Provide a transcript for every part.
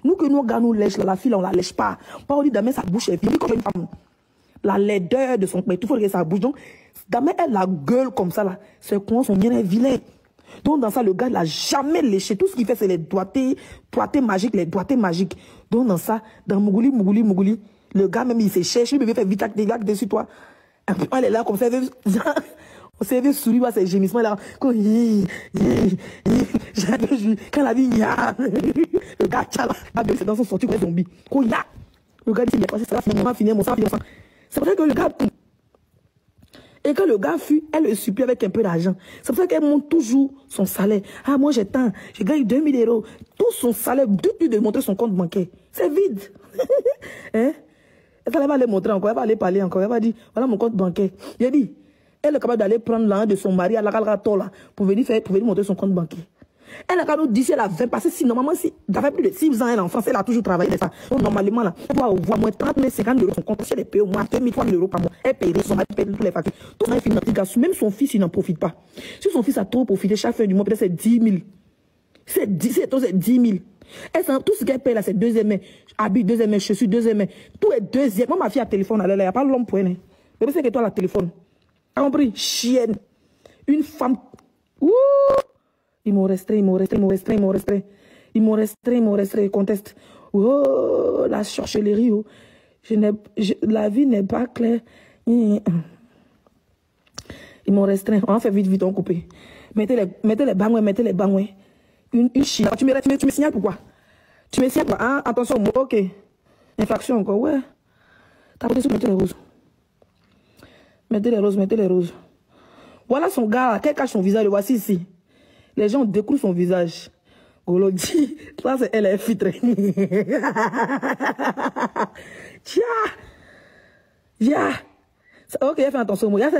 Nous que nos gars nous lèchent, la fille, on la lèche pas. Pas on dit demain sa bouche est finie comme une femme. La laideur de son père, tout faut regarder sa bouche. Donc, demain elle la gueule comme ça là. Ses coins sont bien vilains. Donc dans ça, le gars il a jamais léché. Tout ce qu'il fait, c'est les doigtés magiques, les doigtés magiques. Donc dans ça, dans Mougouli, le gars même il se cherche, il veut faire vite acte dessus toi. Et puis elle est là comme ça, on s'est vu sourire à ses gémissements là. Quand elle a dit le gars c'est dans son sortie comme un zombie. Le gars dit il a passé ça va finir mon sang. C'est pour ça que le gars et quand le gars fuit, elle le supplie avec un peu d'argent. C'est pour ça qu'elle monte toujours son salaire. Ah, moi j'ai tant, je gagne 2000 €. Tout son salaire, depuis de montrer son compte bancaire. C'est vide. Hein? Elle va aller montrer encore, elle va aller parler encore. Elle va dire, voilà mon compte bancaire. J'ai dit, elle est capable d'aller prendre l'argent de son mari à la là pour venir montrer son compte bancaire. Elle a quand même dit si elle avait passé, si normalement, si elle plus de 6 ans, elle en France, elle a toujours travaillé. Ça. Donc, normalement, là, elle doit avoir moins 30 000, 50 € son compte. Si elle paye au moins 2 000, 3 000 € par mois, elle paierait son mari, elle paye toutes les factures. Tout ça, même son fils, il n'en profite pas. Si son fils a trop profité chaque fin du mois, peut-être c'est 10 000. C'est 10 000. Tout ce qu'elle paye là, c'est deuxième main. Habit, deuxième main, chaussures, deuxième main. Tout est deuxième. Moi, ma fille a téléphone, il n'y a pas l'homme pour elle. Mais c'est que toi, la téléphone. A compris? Chienne. Une femme. Ouh! Ils m'ont restreint, conteste. Oh, la sorcellerie, oh. La vie n'est pas claire. Ils m'ont restreint. On a fait vite, on coupé. Mettez les bangouins. Une chine. Tu me signales pourquoi? Tu me signales quoi? Ah, attention, ok. Infraction encore, ouais. T'as posé sur mettez les roses. Voilà son gars, quel cache son visage, le voici ici. Les gens découvrent son visage. Golo dit, ça c'est elle est filtrée. Ok, elle fait attention. Ça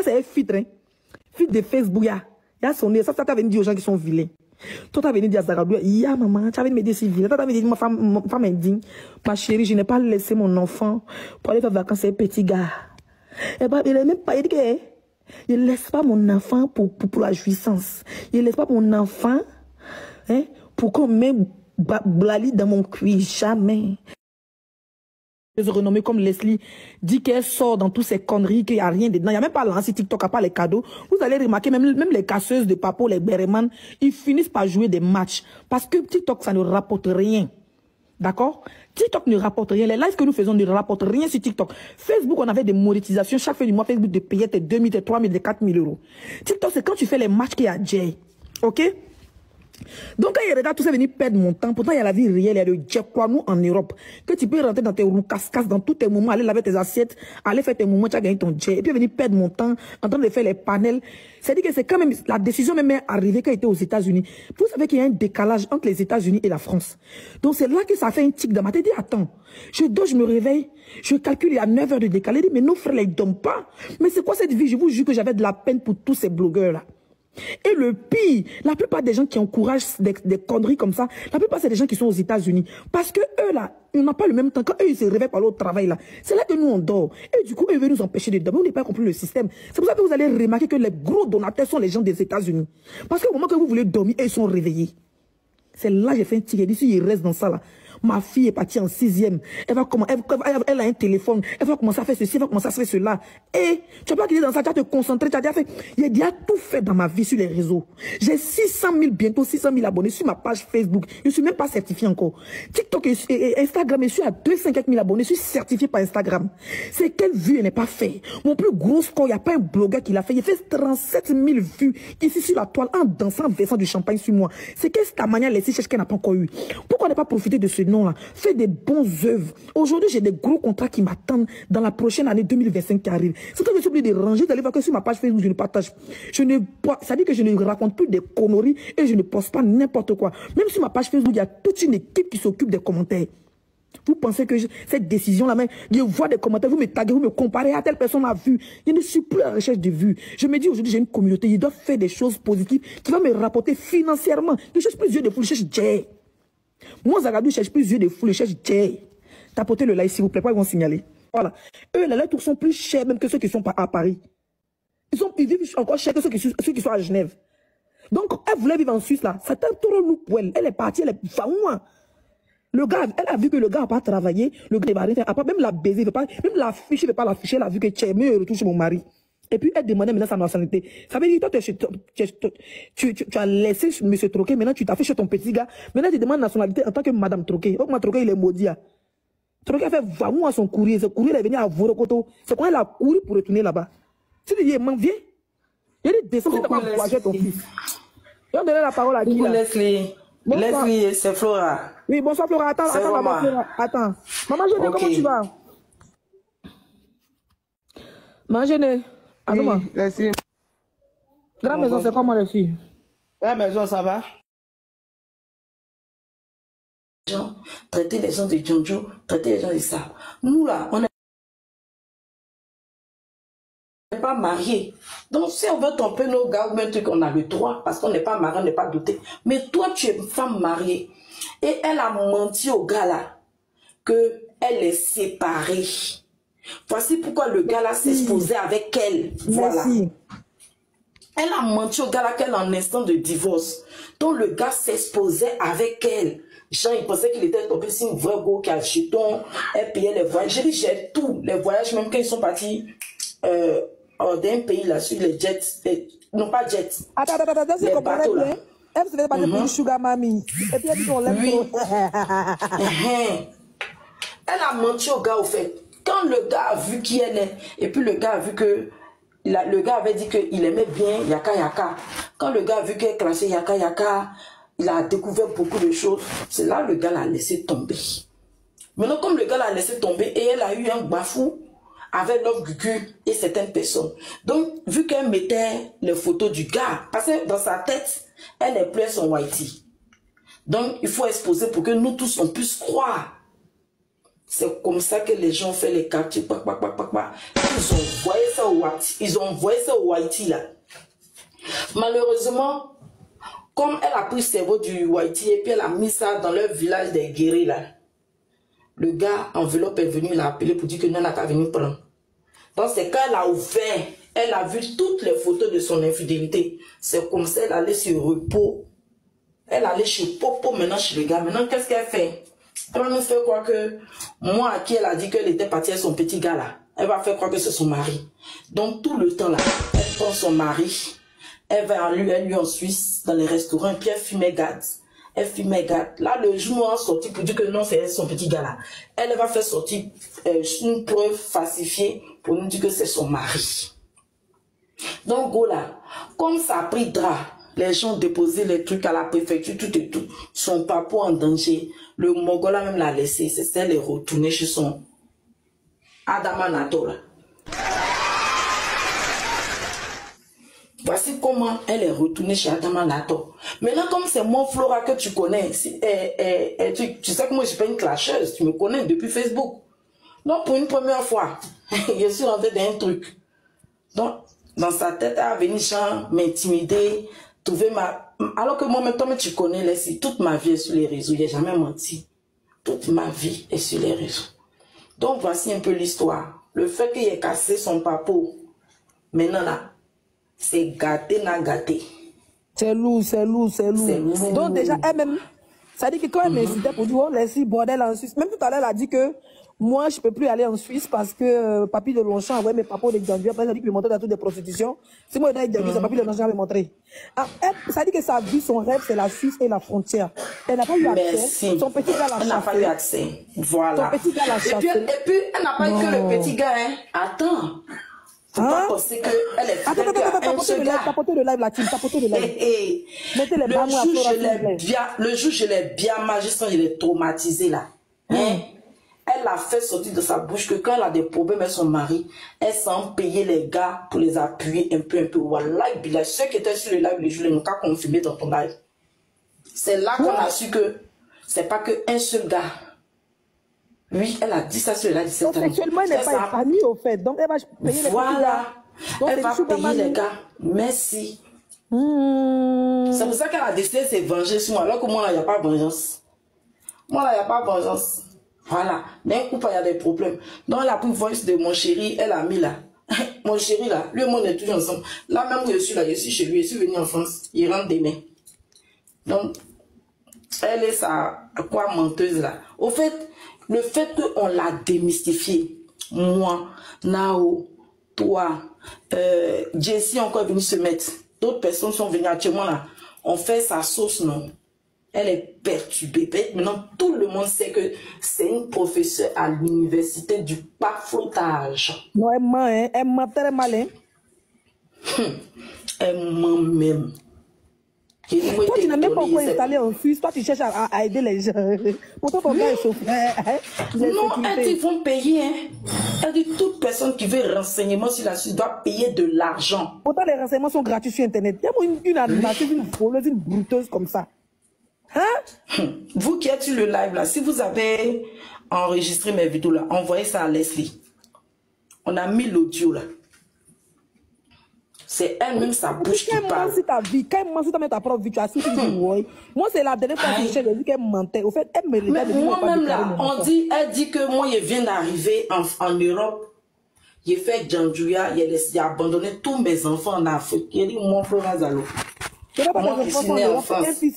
c'est elle filtrée. Filtre de Facebook, il y a son nez. Ça t'as venu dire aux gens qui sont vilains. Toi, t'as venu dire à Zagadou, maman, tu as venu me dire si vilain. Toi, t'as venu dire, ma femme indigne. Ma chérie, je n'ai pas laissé mon enfant pour aller faire vacances avec petit gars. Et bah, il n'est même pas, il dit que, je ne laisse pas mon enfant pour la jouissance. Je ne laisse pas mon enfant pour qu'on mette Blali dans mon cuir. Jamais. Renommée comme Leslie dit qu'elle sort dans toutes ces conneries, qu'il n'y a rien dedans. Il n'y a même pas lancé TikTok à part les cadeaux. Vous allez remarquer, même les casseuses de papo, les béréman, ils finissent par jouer des matchs. Parce que TikTok, ça ne rapporte rien. D'accord? TikTok ne rapporte rien. Les lives que nous faisons ne rapportent rien sur TikTok. Facebook, on avait des monétisations. Chaque fin du mois, Facebook te payait tes 2 000, tes 3 000, tes 4 000 €. TikTok, c'est quand tu fais les matchs qu'il y a Jay. OK? Donc, quand il regarde tout ça venir perdre mon temps, pourtant, il y a la vie réelle, il y a le Jack quoi, nous, en Europe, que tu peux rentrer dans tes roues casse-casse, dans tous tes moments, aller laver tes assiettes, aller faire tes moments, tu as gagné ton Jet, et puis venir perdre mon temps, en train de faire les panels. C'est-à-dire que c'est quand même, la décision même est arrivée quand il était aux États-Unis. Vous savez qu'il y a un décalage entre les États-Unis et la France. Donc, c'est là que ça fait un tic dans ma tête. Dit, attends, je dors, je me réveille, je calcule, il y a 9 heures de décalage. Je dis, mais nos frères, ils ne dorment pas. Mais c'est quoi cette vie? Je vous jure que j'avais de la peine pour tous ces blogueurs-là. Et le pire, la plupart des gens qui encouragent des conneries comme ça, la plupart c'est des gens qui sont aux États-Unis. Parce que eux là, ils n'ont pas le même temps. Quand eux ils se réveillent par l'autre travail là, c'est là que nous on dort. Et du coup, eux veulent nous empêcher de dormir. On n'a pas compris le système. C'est pour ça que vous allez remarquer que les gros donateurs sont les gens des États-Unis. Parce qu'au moment que vous voulez dormir, eux ils sont réveillés. C'est là que j'ai fait un tigre. D'ici, il reste dans ça là. Ma fille est partie en 6e. Elle a un téléphone. Elle va commencer à faire ceci, elle va commencer à faire cela. Et tu vas pas quitter dans ça, tu vas te concentrer. Tu as déjà fait. J'ai déjà tout fait dans ma vie sur les réseaux. J'ai 600 000, bientôt 600 000 abonnés sur ma page Facebook. Je ne suis même pas certifié encore. TikTok et Instagram, je suis à 250 000 abonnés. Je suis certifié par Instagram. C'est quelle vue elle n'est pas fait. Mon plus gros score, il n'y a pas un blogueur qui l'a fait. Il fait 37 000 vues ici sur la toile en dansant, en versant du champagne sur moi. C'est qu'est-ce que ta manière laissée chercher qu'elle n'a pas encore eu. Pourquoi ne pas profiter de ce nom-là? Fais des bonnes œuvres. Aujourd'hui, j'ai des gros contrats qui m'attendent dans la prochaine année 2025 qui arrive. C'est que je suis obligé de ranger, d'aller voir que sur ma page Facebook, je ne partage. Ça dit que je ne raconte plus des conneries et je ne poste pas n'importe quoi. Même sur ma page Facebook, il y a toute une équipe qui s'occupe des commentaires. Vous pensez que cette décision-là, même, je vois des commentaires, vous me taguez, vous me comparez à telle personne a vu. Je ne suis plus à la recherche de vues. Je me dis aujourd'hui, j'ai une communauté, ils doivent faire des choses positives qui vont me rapporter financièrement. Je cherche plus yeux de fou, je cherche Jay. Moi, Zagadou, je cherche plus yeux de fou, je cherche Jay. Tapotez le like, s'il vous plaît, pas ils vont signaler. Voilà. Eux, les lettres sont plus chers même que ceux qui sont à Paris. Ils vivent encore chers que ceux qui sont à Genève. Donc, elle voulait vivre en Suisse, là. C'était trop lourd pour elle. Elle est partie, elle est faouin. Le gars, elle a vu que le gars n'a pas travaillé. Le gars, il va rien faire. Après, même la baiser, même l'afficher, il ne veut pas l'afficher. Elle a vu que tu es mieux retour chez mon mari. Et puis, elle demandait maintenant sa nationalité. Ça veut dire que toi, tu as laissé M. Troquet. Maintenant, tu t'affiches ton petit gars. Maintenant, tu demandes nationalité en tant que Madame Troquet. Donc, ma Troquet, il est maudit. Troquet a fait vraiment à son courrier. Ce courrier, il est venu à Vorokoto. C'est quand elle a couru pour retourner là-bas. Tu dis, viens. Il y a des descends, tu n'as pas encouragé ton fils. Et on donnait la parole à qui là? Leslie. Leslie, c'est Flora. Oui, bonsoir Flora. Attends, maman, Flora. Attends. Maman Jeune, comment tu vas? Maman Jeune, allô, merci. Grande maison, c'est comment les filles? La maison, ça va? Traiter les gens de Djonjo, traiter les gens de ça. Nous là, on n'est pas mariés. Donc si on veut tromper nos gars ou même truc, on a le droit parce qu'on n'est pas marié, on n'est pas doté. Mais toi, tu es une femme mariée et elle a menti au gars là que elle est séparée. Voici pourquoi le gars là s'exposait avec elle. Voilà. Merci. Elle a menti au gars là qu'elle est en instant de divorce. Donc le gars s'exposait avec elle. Jean, il pensait qu'il était tombé sur une vraie go qui a le jeton. Elle payait les voyages. J'ai dit, j'ai tout. Les voyages, même quand ils sont partis d'un pays là, sur les jets. Non, pas jets. Attends, c'est comme ça. Elle se faisait passer pour une sugar mamie. Et puis elle dit qu'on l'aime trop. Elle a menti au gars, au fait. Quand le gars a vu qui elle est, et puis le gars a vu que le gars avait dit qu'il aimait bien Yaka Yaka. Quand le gars a vu qu'elle classait Yaka Yaka, il a découvert beaucoup de choses. C'est là que le gars l'a laissé tomber. Maintenant, comme le gars l'a laissé tomber, et elle a eu un bafou avec l'homme Gugu et certaines personnes. Donc, vu qu'elle mettait les photos du gars, parce que dans sa tête, elle n'est plus son whitey. Donc, il faut exposer pour que nous tous, on puisse croire. C'est comme ça que les gens font les captures. Ils ont envoyé ça au whitey là. Malheureusement, comme elle a pris le cerveau du whitey et puis elle a mis ça dans leur village des guéris là. Le gars, enveloppe est venu l'appeler pour dire que non, elle n'a qu'à venir prendre. Donc c'est quand elle a ouvert, elle a vu toutes les photos de son infidélité. C'est comme ça, elle allait sur repos. Elle allait chez Popo, maintenant chez le gars. Maintenant, qu'est-ce qu'elle fait? Elle va nous faire croire que moi, à qui elle a dit qu'elle était partie avec son petit gars là, elle va faire croire que c'est son mari. Donc tout le temps là, elle prend son mari, elle va à lui en Suisse, dans les restaurants, puis elle fumait garde. Elle fumait garde. Là, le jour où elle est sorti pour dire que non, c'est son petit gars là, elle va faire sortir une preuve falsifiée pour nous dire que c'est son mari. Donc, go là, comme ça a pris drap, les gens ont déposé les trucs à la préfecture, tout et tout. Son papa en danger. Le Mongola même l'a laissé. C'est ça, elle est retournée chez son Adama Nato là. Voici comment elle est retournée chez Adama Nato. Maintenant, comme c'est mon Flora que tu connais, tu sais que moi je suis pas une clasheuse, tu me connais depuis Facebook. Donc, pour une première fois, je suis rentrée dans un truc. Donc, dans sa tête, elle a venu m'intimider. Alors que moi, maintenant, tu connais, Leslie, toute ma vie est sur les réseaux. Je n'ai jamais menti. Toute ma vie est sur les réseaux. Donc, voici un peu l'histoire. Le fait qu'il ait cassé son papo, maintenant là, c'est gâté, n'a gâté. C'est lourd. Donc, déjà, elle-même, ça dit que quand elle m'incitait pour dire, oh, Leslie, bordel en Suisse, même tout à l'heure, elle a dit que moi, je ne peux plus aller en Suisse parce que Papy de Longchamp a envoyé mes papas de Django. Après, ça dit qu'il me montrait dans toutes des prostitutions. Si moi, je suis Django, c'est Papy de Longchamp qui m'a montré. Ça dit que sa vie, son rêve, c'est la Suisse et la frontière. Elle n'a pas eu accès. Merci. Son petit gars l'a chassé. Elle n'a pas eu accès. Voilà. Son petit gars l'a chassé. Et puis, elle n'a pas eu que le petit gars, hein. Attends. Faut pas penser qu'elle est fidèle qu'à un seul gars. Tapotez le live, la team. Tapotez le live. Mettez les ballons à Flora. Le jour, je l'ai bien magistrat, je l'ai traumatisé là. Hein? Elle a fait sortir de sa bouche que quand elle a des problèmes avec son mari, elle s'en payait les gars pour les appuyer un peu. Wallah, billah, ceux qui étaient sur le live, les jours, ils n'ont qu'à confirmer dans ton live. C'est là qu'on a su que c'est pas qu'un seul gars. Oui, elle a dit ça sur le live. Donc, sexuellement, elle n'est pas épanouie, au fait. Donc, elle va payer les voilà. Donc, elle va payer les gars. Merci. C'est pour ça qu'elle a décidé de se venger sur moi. Alors que moi, là, il n'y a pas de vengeance. Moi, là, il n'y a pas de vengeance. Voilà. D'un coup, il y a des problèmes. Donc, elle a pris voice de mon chéri, elle a mis là. Mon chéri là, lui et moi on est toujours ensemble. Là même où je suis chez lui, je suis venu en France. Il rentre demain. Donc, elle est sa quoi menteuse là. Au fait, le fait qu'on l'a démystifié, moi, Nao, toi, Jessie encore est venue se mettre. D'autres personnes sont venues actuellement là. On fait sa sauce, non? Elle est perturbée. Maintenant, tout le monde sait que c'est une professeure à l'université du bafoutage. Non, elle ment très mal, hein? Elle ment même. Toi, tu n'as même pas encore installé un fils. Toi, tu cherches à aider les gens. Pourtant, ton gars est chauffé. Non, elle dit qu'ils vont payer. Hein. Elle dit toute personne qui veut renseignement sur la Suisse doit payer de l'argent. Pourtant, les renseignements sont gratuits sur Internet. Il y a une animatrice, une voleuse, une brouteuse comme ça. Hein? Vous qui êtes sur le live là, si vous avez enregistré mes vidéos là, envoyez ça à Leslie. On a mis l'audio là. C'est elle-même sa bouche qui parle. Ta vie, quand elle ment sur ta propre vie, tu as su que tu dis ouais. Moi, c'est la dernière fois que j'ai dit qu'elle mentait. Au fait, elle me regarde. Moi-même là, elle dit que moi, je viens d'arriver en Europe. J'ai fait Djandjouya, j'ai abandonné tous mes enfants en Afrique. Il dit, mon frère Zalo. Moi qui suis né en France. Il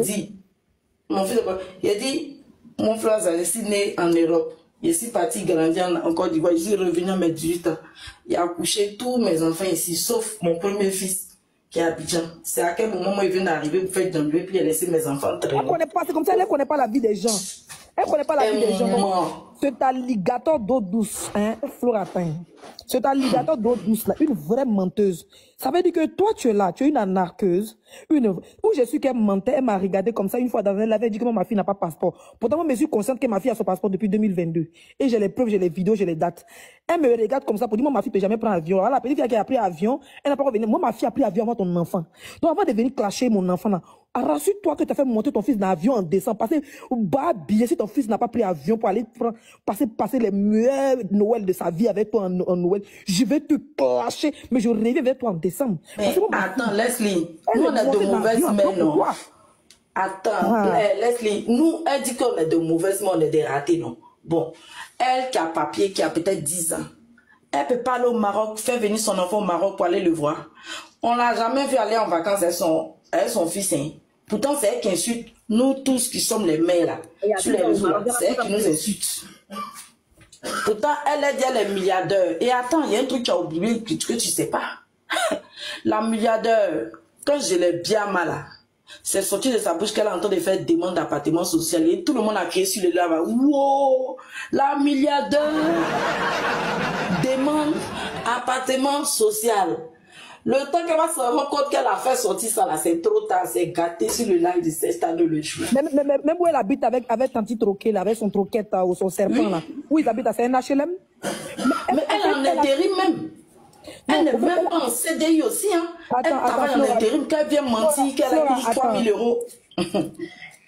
dit, mon fils, il a dit, mon frère Zalo, je suis né en Europe. Je suis parti grandir en Côte d'Ivoire. Je suis revenu à mes 18 ans. Il a accouché tous mes enfants ici, sauf mon premier fils qui est à Abidjan. C'est à quel moment moi, il vient d'arriver pour faire Djandjouya, puis il a laissé mes enfants très loin. C'est comme ça, elle ne connaît pas la vie des gens. Elle ne connaît pas la vie des gens. C'est alligator d'eau douce, hein, Floratin. C'est alligator d'eau douce, là, une vraie menteuse. Ça veut dire que toi, tu es là, tu es une anarqueuse. Où je suis qu'elle mentait, elle m'a regardé comme ça une fois dans elle avait dit que ma fille n'a pas de passeport. Pourtant, moi, je suis consciente que ma fille a son passeport depuis 2022. Et j'ai les preuves, j'ai les vidéos, j'ai les dates. Elle me regarde comme ça pour dire, moi, ma fille ne peut jamais prendre avion. Alors, la petite fille qui a pris avion, elle n'a pas revenu. Moi, ma fille a pris avion avant ton enfant. Donc, avant de venir clasher mon enfant, là, rassure-toi que tu as fait monter ton fils dans l'avion en décembre. Passer bas billet si ton fils n'a pas pris avion pour aller passer les meilleurs Noël de sa vie avec toi en Noël. Je vais te clasher, mais je reviens vers toi en décembre. Mais attends, Leslie, nous on est de mauvaises mains, non? Attends, Leslie, nous, elle dit qu'on est de mauvaises mains, on est des ratés, non? Bon, elle qui a papier, qui a peut-être 10 ans, elle peut pas aller au Maroc, faire venir son enfant au Maroc pour aller le voir. On l'a jamais vu aller en vacances avec son fils, hein. Pourtant, c'est elle qui insulte nous tous qui sommes les mères, là, sur les réseaux, c'est elle qui nous insulte. Pourtant, elle dit elle est milliardaire. Et attends, il y a un truc que tu as oublié que tu sais pas. La milliardaire, quand je l'ai bien mal, c'est sorti de sa bouche qu'elle est en train de faire demande d'appartement social. Et tout le monde a crié sur le lave. Wow, la milliardaire demande appartement social. Le temps qu'elle va se rendre compte qu'elle a fait sortir ça là, c'est trop tard, c'est gâté sur le live de 16 ans de le jouer. Même où elle habite avec Tanti Troquet, là, avec son troquette ou son serpent, oui. Là. Où ils habitent, c'est un HLM. Mais elle en intérim même. Elle n'est même pas en CDI aussi. Hein. Elle travaille en intérim, qu'elle vient mentir, qu'elle a pris 3 000 euros.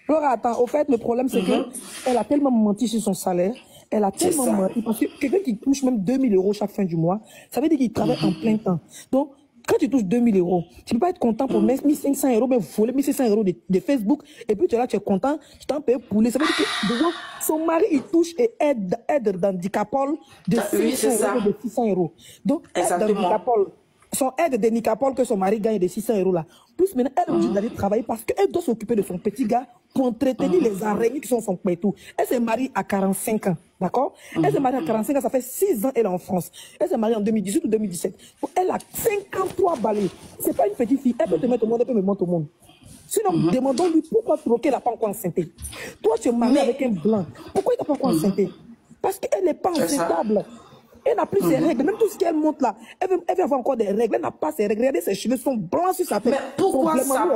Flora, attends, au fait, le problème, c'est qu'elle a tellement menti sur son salaire. Elle a tellement menti. Parce que quelqu'un qui touche même 2 000 euros chaque fin du mois, ça veut dire qu'il travaille en plein temps. Donc, quand tu touches 2 000 euros, tu ne peux pas être content pour mettre 1 500 euros, mais voler 1 500 euros de Facebook, et puis tu es là, tu es content, tu t'en payes pour les. Ça veut dire que déjà, son mari, il touche et aide dans Nicapol de 600 euros, de 600 euros. Donc, dans Nicapol, son aide de Nicapol que son mari gagne de 600 euros là. Plus maintenant, elle est obligée d'aller travailler parce qu'elle doit s'occuper de son petit gars pour entretenir les araignées qui sont son pétou. Elle s'est mariée à 45 ans, d'accord? Elle s'est mariée à 45 ans, ça fait 6 ans elle est en France. Elle s'est mariée en 2018 ou 2017. Donc, elle a 53 balais. C'est pas une petite fille. Elle peut te mettre au monde, elle peut me mettre au monde. Sinon, demandons-lui pourquoi Troquet n'a pas encore enceinté. Toi, tu es marié avec un blanc. Pourquoi il n'a pas encore enceinté? Parce qu'elle n'est pas enceintable. Elle n'a plus ses règles. Même tout ce qu'elle montre là, elle veut avoir encore des règles. Elle n'a pas ses règles. Regardez, ses cheveux sont blancs sur sa tête. Mais pourquoi sa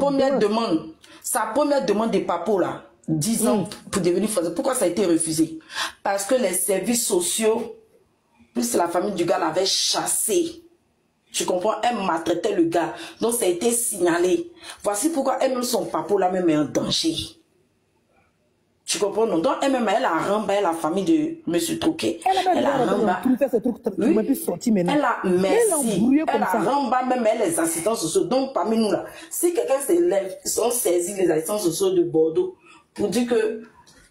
première demande des papos là, 10 ans pour devenir français, pourquoi ça a été refusé? Parce que les services sociaux, plus la famille du gars l'avait chassé. Tu comprends? Elle maltraitait le gars. Donc ça a été signalé. Voici pourquoi elle-même, son papo là même est en danger. Tu comprends? Non? Donc, elle-même, elle a remballé la famille de M. Troquet. Elle a remballé. Elle a remballé même les assistants sociaux. Donc, parmi nous, là, si quelqu'un s'élève, ils sont saisis les assistants sociaux de Bordeaux pour dire que,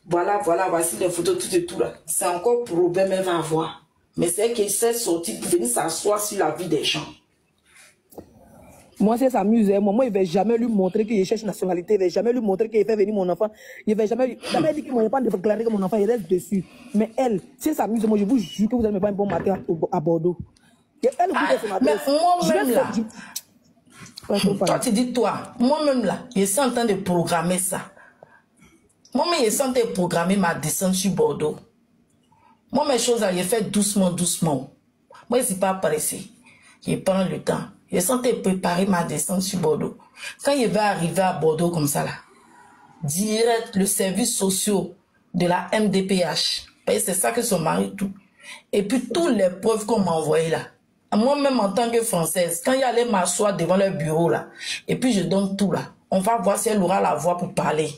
voilà, voici les photos, tout et tout, là. C'est encore problème, elle va avoir. Mais c'est qu'elle s'est sortie pour venir s'asseoir sur la vie des gens. Moi, c'est s'amuse. Moi, il ne va jamais lui montrer qu'il cherche nationalité. Il ne va jamais lui montrer qu'il fait venir mon enfant. Il ne va jamais dire que mon enfant ne veut déclarer que mon enfant il reste dessus. Mais elle, si elle s'amuse, moi, je vous jure que vous allez me faire un bon matin à Bordeaux. Et elle, mais moi-même là, toi tu dis toi, moi-même là, je suis en train de programmer ça. Moi-même, je suis en train de programmer ma descente sur Bordeaux. Moi, mes choses, je fais doucement, doucement. Moi, je ne suis pas pressé. Je prends le temps. Je suis en train de préparer ma descente sur Bordeaux. Quand je vais arriver à Bordeaux comme ça là, direct le service social de la MDPH, c'est ça que son mari tout. Et puis tous les preuves qu'on m'a envoyées là. Moi-même en tant que Française, quand il allait m'asseoir devant leur bureau là, et puis je donne tout là, on va voir si elle aura la voix pour parler.